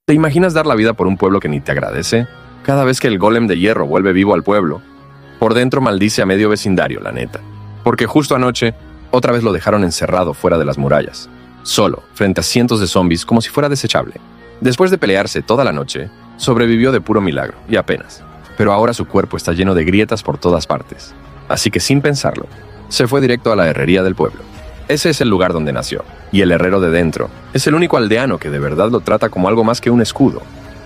¿Te imaginas dar la vida por un pueblo que ni te agradece? Cada vez que el golem de hierro vuelve vivo al pueblo, por dentro maldice a medio vecindario, la neta. Porque justo anoche, otra vez lo dejaron encerrado fuera de las murallas, solo, frente a cientos de zombies como si fuera desechable. Después de pelearse toda la noche, sobrevivió de puro milagro, y apenas. Pero ahora su cuerpo está lleno de grietas por todas partes. Así que sin pensarlo, se fue directo a la herrería del pueblo. Ese es el lugar donde nació, y el herrero de dentro es el único aldeano que de verdad lo trata como algo más que un escudo.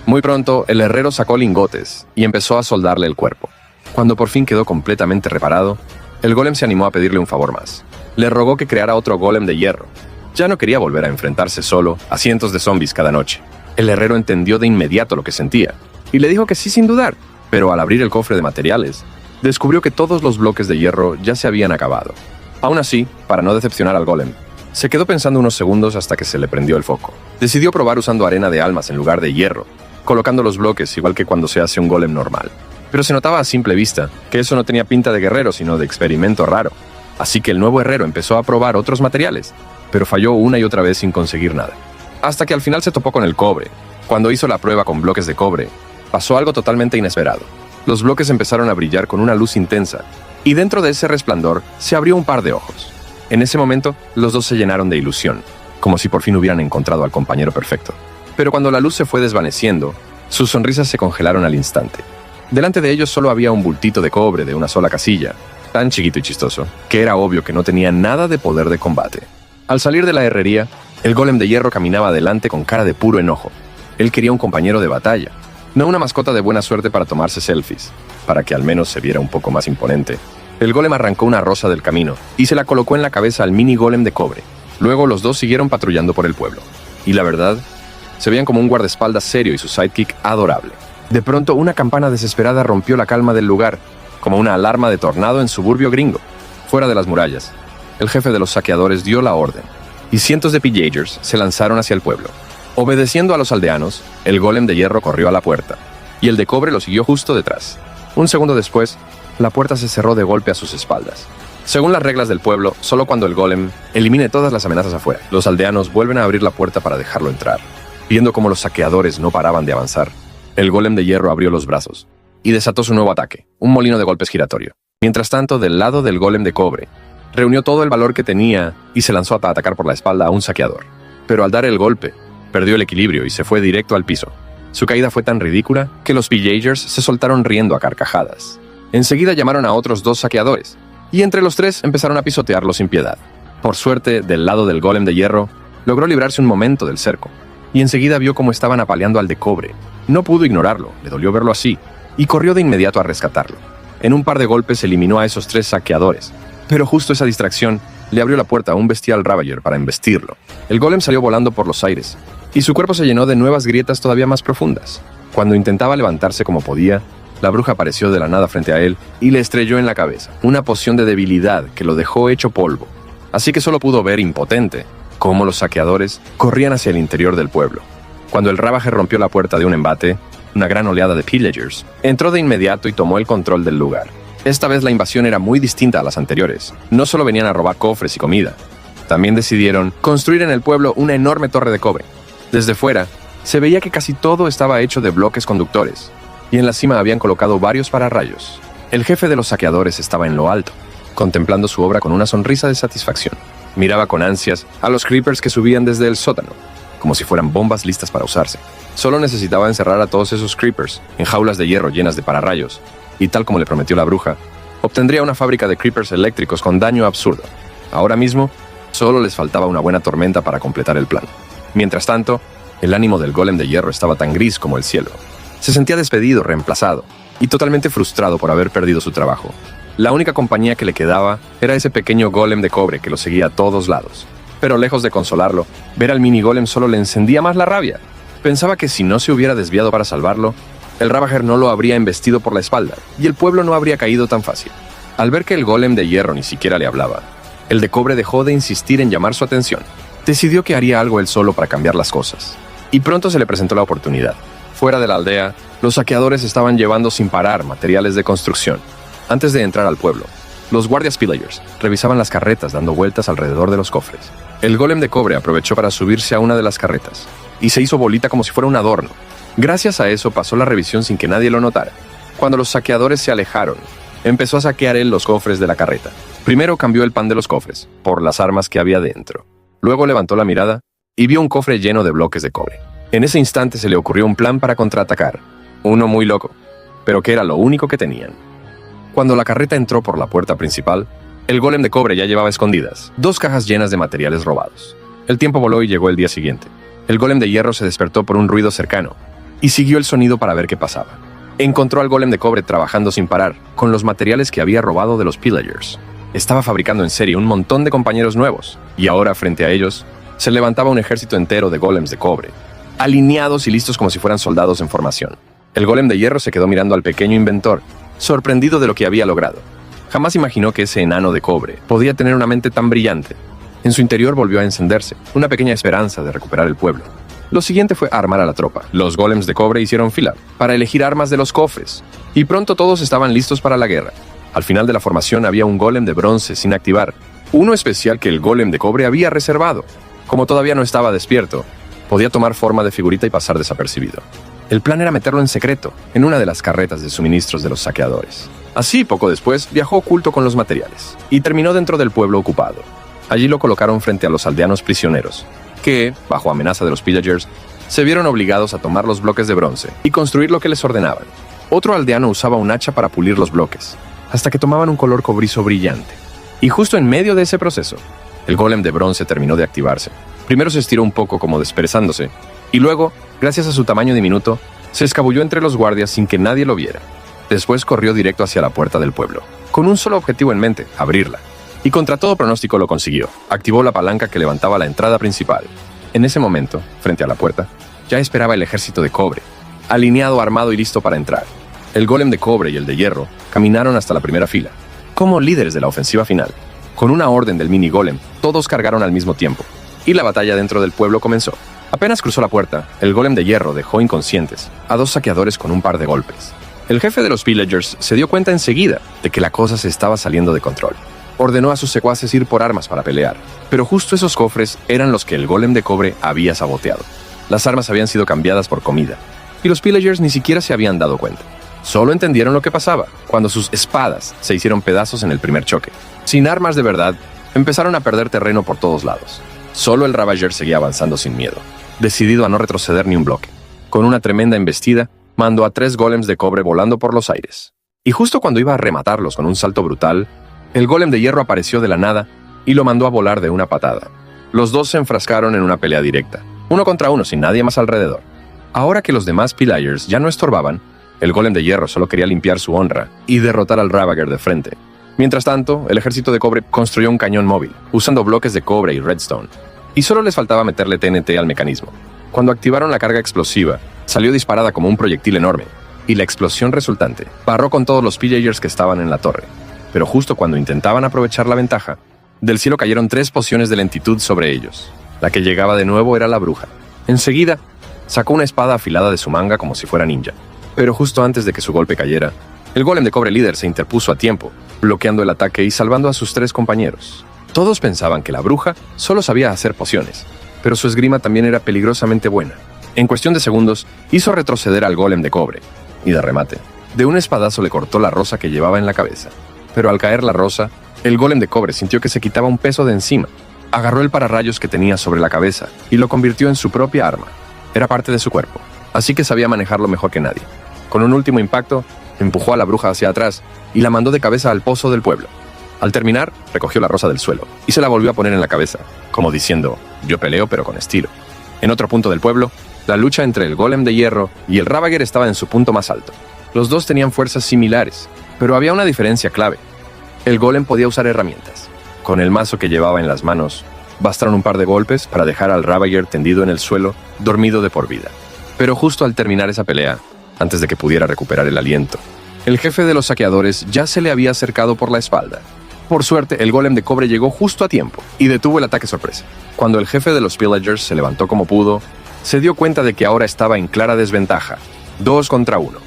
Muy pronto, el herrero sacó lingotes y empezó a soldarle el cuerpo. Cuando por fin quedó completamente reparado, el golem se animó a pedirle un favor más. Le rogó que creara otro golem de hierro. Ya no quería volver a enfrentarse solo a cientos de zombies cada noche. El herrero entendió de inmediato lo que sentía, y le dijo que sí sin dudar. Pero al abrir el cofre de materiales, descubrió que todos los bloques de hierro ya se habían acabado. Aún así, para no decepcionar al golem, se quedó pensando unos segundos hasta que se le prendió el foco. Decidió probar usando arena de almas en lugar de hierro, colocando los bloques igual que cuando se hace un golem normal. Pero se notaba a simple vista que eso no tenía pinta de guerrero, sino de experimento raro. Así que el nuevo herrero empezó a probar otros materiales, pero falló una y otra vez sin conseguir nada. Hasta que al final se topó con el cobre. Cuando hizo la prueba con bloques de cobre, pasó algo totalmente inesperado. Los bloques empezaron a brillar con una luz intensa, y dentro de ese resplandor se abrió un par de ojos. En ese momento, los dos se llenaron de ilusión, como si por fin hubieran encontrado al compañero perfecto. Pero cuando la luz se fue desvaneciendo, sus sonrisas se congelaron al instante. Delante de ellos solo había un bultito de cobre de una sola casilla, tan chiquito y chistoso, que era obvio que no tenía nada de poder de combate. Al salir de la herrería, el golem de hierro caminaba adelante con cara de puro enojo. Él quería un compañero de batalla, no una mascota de buena suerte para tomarse selfies, para que al menos se viera un poco más imponente. El golem arrancó una rosa del camino y se la colocó en la cabeza al mini golem de cobre. Luego los dos siguieron patrullando por el pueblo. Y la verdad, se veían como un guardaespaldas serio y su sidekick adorable. De pronto, una campana desesperada rompió la calma del lugar, como una alarma de tornado en suburbio gringo. Fuera de las murallas, el jefe de los saqueadores dio la orden, y cientos de pillagers se lanzaron hacia el pueblo. Obedeciendo a los aldeanos, el golem de hierro corrió a la puerta, y el de cobre lo siguió justo detrás. Un segundo después, la puerta se cerró de golpe a sus espaldas. Según las reglas del pueblo, solo cuando el golem elimine todas las amenazas afuera, los aldeanos vuelven a abrir la puerta para dejarlo entrar. Viendo cómo los saqueadores no paraban de avanzar, el golem de hierro abrió los brazos y desató su nuevo ataque, un molino de golpes giratorio. Mientras tanto, del lado del golem de cobre, reunió todo el valor que tenía y se lanzó a atacar por la espalda a un saqueador. Pero al dar el golpe, perdió el equilibrio y se fue directo al piso. Su caída fue tan ridícula que los pillagers se soltaron riendo a carcajadas. Enseguida llamaron a otros dos saqueadores, y entre los tres empezaron a pisotearlo sin piedad. Por suerte, del lado del golem de hierro, logró librarse un momento del cerco, y enseguida vio cómo estaban apaleando al de cobre. No pudo ignorarlo, le dolió verlo así, y corrió de inmediato a rescatarlo. En un par de golpes eliminó a esos tres saqueadores, pero justo esa distracción le abrió la puerta a un bestial Ravager para embestirlo. El golem salió volando por los aires, y su cuerpo se llenó de nuevas grietas todavía más profundas. Cuando intentaba levantarse como podía, la bruja apareció de la nada frente a él y le estrelló en la cabeza una poción de debilidad que lo dejó hecho polvo. Así que solo pudo ver, impotente, cómo los saqueadores corrían hacia el interior del pueblo. Cuando el Ravager rompió la puerta de un embate, una gran oleada de pillagers entró de inmediato y tomó el control del lugar. Esta vez la invasión era muy distinta a las anteriores. No solo venían a robar cofres y comida, también decidieron construir en el pueblo una enorme torre de cobre. Desde fuera, se veía que casi todo estaba hecho de bloques conductores, y en la cima habían colocado varios pararrayos. El jefe de los saqueadores estaba en lo alto, contemplando su obra con una sonrisa de satisfacción. Miraba con ansias a los creepers que subían desde el sótano, como si fueran bombas listas para usarse. Solo necesitaba encerrar a todos esos creepers en jaulas de hierro llenas de pararrayos, y tal como le prometió la bruja, obtendría una fábrica de creepers eléctricos con daño absurdo. Ahora mismo, solo les faltaba una buena tormenta para completar el plan. Mientras tanto, el ánimo del golem de hierro estaba tan gris como el cielo. Se sentía despedido, reemplazado, y totalmente frustrado por haber perdido su trabajo. La única compañía que le quedaba era ese pequeño golem de cobre que lo seguía a todos lados. Pero lejos de consolarlo, ver al mini golem solo le encendía más la rabia. Pensaba que si no se hubiera desviado para salvarlo, el Ravager no lo habría embestido por la espalda, y el pueblo no habría caído tan fácil. Al ver que el golem de hierro ni siquiera le hablaba, el de cobre dejó de insistir en llamar su atención. Decidió que haría algo él solo para cambiar las cosas. Y pronto se le presentó la oportunidad. Fuera de la aldea, los saqueadores estaban llevando sin parar materiales de construcción. Antes de entrar al pueblo, Los guardias pillagers revisaban las carretas dando vueltas alrededor de los cofres. El golem de cobre aprovechó para subirse a una de las carretas y se hizo bolita como si fuera un adorno. Gracias a eso pasó la revisión sin que nadie lo notara. Cuando los saqueadores se alejaron, empezó a saquear él los cofres de la carreta. Primero cambió el pan de los cofres por las armas que había dentro. Luego levantó la mirada y vio un cofre lleno de bloques de cobre. En ese instante se le ocurrió un plan para contraatacar. Uno muy loco, pero que era lo único que tenían. Cuando la carreta entró por la puerta principal, el golem de cobre ya llevaba escondidas 2 cajas llenas de materiales robados. El tiempo voló y llegó el día siguiente. El golem de hierro se despertó por un ruido cercano y siguió el sonido para ver qué pasaba. Encontró al golem de cobre trabajando sin parar con los materiales que había robado de los pillagers. Estaba fabricando en serie un montón de compañeros nuevos, y ahora frente a ellos se levantaba un ejército entero de golems de cobre, alineados y listos como si fueran soldados en formación. El golem de hierro se quedó mirando al pequeño inventor, sorprendido de lo que había logrado. Jamás imaginó que ese enano de cobre podía tener una mente tan brillante. En su interior volvió a encenderse una pequeña esperanza de recuperar el pueblo. Lo siguiente fue armar a la tropa. Los golems de cobre hicieron fila para elegir armas de los cofres, y pronto todos estaban listos para la guerra. Al final de la formación había un golem de bronce sin activar, uno especial que el golem de cobre había reservado. Como todavía no estaba despierto, podía tomar forma de figurita y pasar desapercibido. El plan era meterlo en secreto, en una de las carretas de suministros de los saqueadores. Así, poco después, viajó oculto con los materiales, y terminó dentro del pueblo ocupado. Allí lo colocaron frente a los aldeanos prisioneros, que, bajo amenaza de los pillagers, se vieron obligados a tomar los bloques de bronce y construir lo que les ordenaban. Otro aldeano usaba un hacha para pulir los bloques, hasta que tomaban un color cobrizo brillante. Y justo en medio de ese proceso, el golem de bronce terminó de activarse. Primero se estiró un poco como desperezándose, y luego, gracias a su tamaño diminuto, se escabulló entre los guardias sin que nadie lo viera. Después corrió directo hacia la puerta del pueblo, con un solo objetivo en mente, abrirla. Y contra todo pronóstico lo consiguió. Activó la palanca que levantaba la entrada principal. En ese momento, frente a la puerta, ya esperaba el ejército de cobre, alineado, armado y listo para entrar. El golem de cobre y el de hierro caminaron hasta la primera fila, como líderes de la ofensiva final. Con una orden del mini golem, todos cargaron al mismo tiempo, y la batalla dentro del pueblo comenzó. Apenas cruzó la puerta, el golem de hierro dejó inconscientes a 2 saqueadores con un par de golpes. El jefe de los pillagers se dio cuenta enseguida de que la cosa se estaba saliendo de control. Ordenó a sus secuaces ir por armas para pelear, pero justo esos cofres eran los que el golem de cobre había saboteado. Las armas habían sido cambiadas por comida, y los pillagers ni siquiera se habían dado cuenta. Solo entendieron lo que pasaba cuando sus espadas se hicieron pedazos en el primer choque. Sin armas de verdad, empezaron a perder terreno por todos lados. Solo el Ravager seguía avanzando sin miedo, decidido a no retroceder ni un bloque. Con una tremenda embestida, mandó a 3 golems de cobre volando por los aires. Y justo cuando iba a rematarlos con un salto brutal, el golem de hierro apareció de la nada y lo mandó a volar de una patada. Los dos se enfrascaron en una pelea directa, 1 contra 1 sin nadie más alrededor. Ahora que los demás pillagers ya no estorbaban, el golem de hierro solo quería limpiar su honra y derrotar al Ravager de frente. Mientras tanto, el ejército de cobre construyó un cañón móvil, usando bloques de cobre y redstone, y solo les faltaba meterle TNT al mecanismo. Cuando activaron la carga explosiva, salió disparada como un proyectil enorme, y la explosión resultante barró con todos los pillagers que estaban en la torre. Pero justo cuando intentaban aprovechar la ventaja, del cielo cayeron 3 pociones de lentitud sobre ellos. La que llegaba de nuevo era la bruja. Enseguida, sacó una espada afilada de su manga como si fuera ninja. Pero justo antes de que su golpe cayera, el golem de cobre líder se interpuso a tiempo, bloqueando el ataque y salvando a sus 3 compañeros. Todos pensaban que la bruja solo sabía hacer pociones, pero su esgrima también era peligrosamente buena. En cuestión de segundos, hizo retroceder al golem de cobre, y de remate, de un espadazo le cortó la rosa que llevaba en la cabeza. Pero al caer la rosa, el golem de cobre sintió que se quitaba un peso de encima. Agarró el pararrayos que tenía sobre la cabeza y lo convirtió en su propia arma. Era parte de su cuerpo, así que sabía manejarlo mejor que nadie. Con un último impacto, empujó a la bruja hacia atrás y la mandó de cabeza al pozo del pueblo. Al terminar, recogió la rosa del suelo y se la volvió a poner en la cabeza, como diciendo, yo peleo pero con estilo. En otro punto del pueblo, la lucha entre el golem de hierro y el Ravager estaba en su punto más alto. Los dos tenían fuerzas similares, pero había una diferencia clave. El golem podía usar herramientas. Con el mazo que llevaba en las manos, bastaron un par de golpes para dejar al Ravager tendido en el suelo, dormido de por vida. Pero justo al terminar esa pelea, antes de que pudiera recuperar el aliento, el jefe de los saqueadores ya se le había acercado por la espalda. Por suerte, el golem de cobre llegó justo a tiempo y detuvo el ataque sorpresa. Cuando el jefe de los pillagers se levantó como pudo, se dio cuenta de que ahora estaba en clara desventaja, 2 contra 1.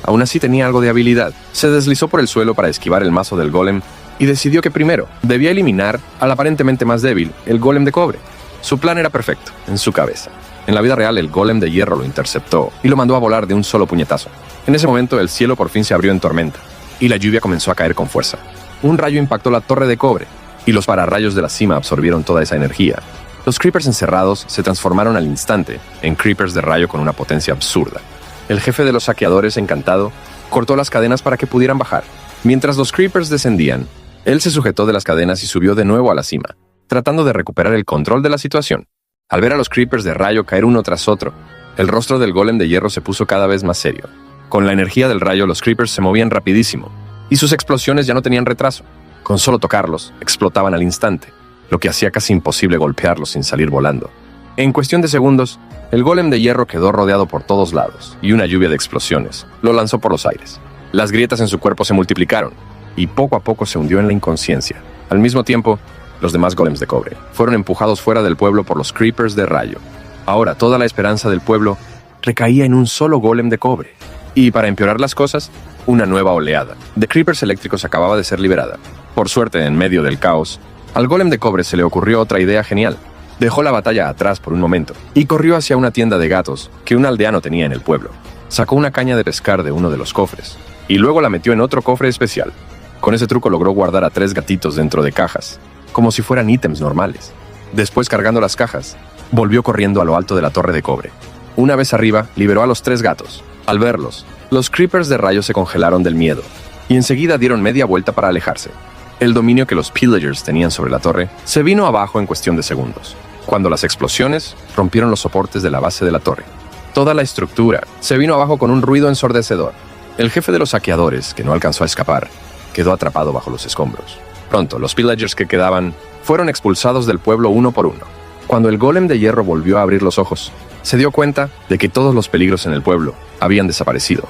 Aún así tenía algo de habilidad. Se deslizó por el suelo para esquivar el mazo del golem y decidió que primero debía eliminar al aparentemente más débil, el golem de cobre. Su plan era perfecto, en su cabeza. En la vida real, el golem de hierro lo interceptó y lo mandó a volar de un solo puñetazo. En ese momento, el cielo por fin se abrió en tormenta y la lluvia comenzó a caer con fuerza. Un rayo impactó la torre de cobre y los pararrayos de la cima absorbieron toda esa energía. Los creepers encerrados se transformaron al instante en creepers de rayo con una potencia absurda. El jefe de los saqueadores, encantado, cortó las cadenas para que pudieran bajar. Mientras los creepers descendían, él se sujetó de las cadenas y subió de nuevo a la cima, tratando de recuperar el control de la situación. Al ver a los creepers de rayo caer uno tras otro, el rostro del golem de hierro se puso cada vez más serio. Con la energía del rayo, los creepers se movían rapidísimo, y sus explosiones ya no tenían retraso. Con solo tocarlos, explotaban al instante, lo que hacía casi imposible golpearlos sin salir volando. En cuestión de segundos, el golem de hierro quedó rodeado por todos lados, y una lluvia de explosiones lo lanzó por los aires. Las grietas en su cuerpo se multiplicaron, y poco a poco se hundió en la inconsciencia. Al mismo tiempo, los demás golems de cobre fueron empujados fuera del pueblo por los creepers de rayo. Ahora toda la esperanza del pueblo recaía en un solo golem de cobre. Y para empeorar las cosas, una nueva oleada de creepers eléctricos acababa de ser liberada. Por suerte, en medio del caos, al golem de cobre se le ocurrió otra idea genial. Dejó la batalla atrás por un momento y corrió hacia una tienda de gatos que un aldeano tenía en el pueblo. Sacó una caña de pescar de uno de los cofres y luego la metió en otro cofre especial. Con ese truco logró guardar a 3 gatitos dentro de cajas, como si fueran ítems normales. Después, cargando las cajas, volvió corriendo a lo alto de la torre de cobre. Una vez arriba, liberó a los 3 gatos. Al verlos, los creepers de rayo se congelaron del miedo y enseguida dieron media vuelta para alejarse. El dominio que los pillagers tenían sobre la torre se vino abajo en cuestión de segundos, cuando las explosiones rompieron los soportes de la base de la torre. Toda la estructura se vino abajo con un ruido ensordecedor. El jefe de los saqueadores, que no alcanzó a escapar, quedó atrapado bajo los escombros. Pronto, los pillagers que quedaban fueron expulsados del pueblo uno por uno. Cuando el golem de hierro volvió a abrir los ojos, se dio cuenta de que todos los peligros en el pueblo habían desaparecido.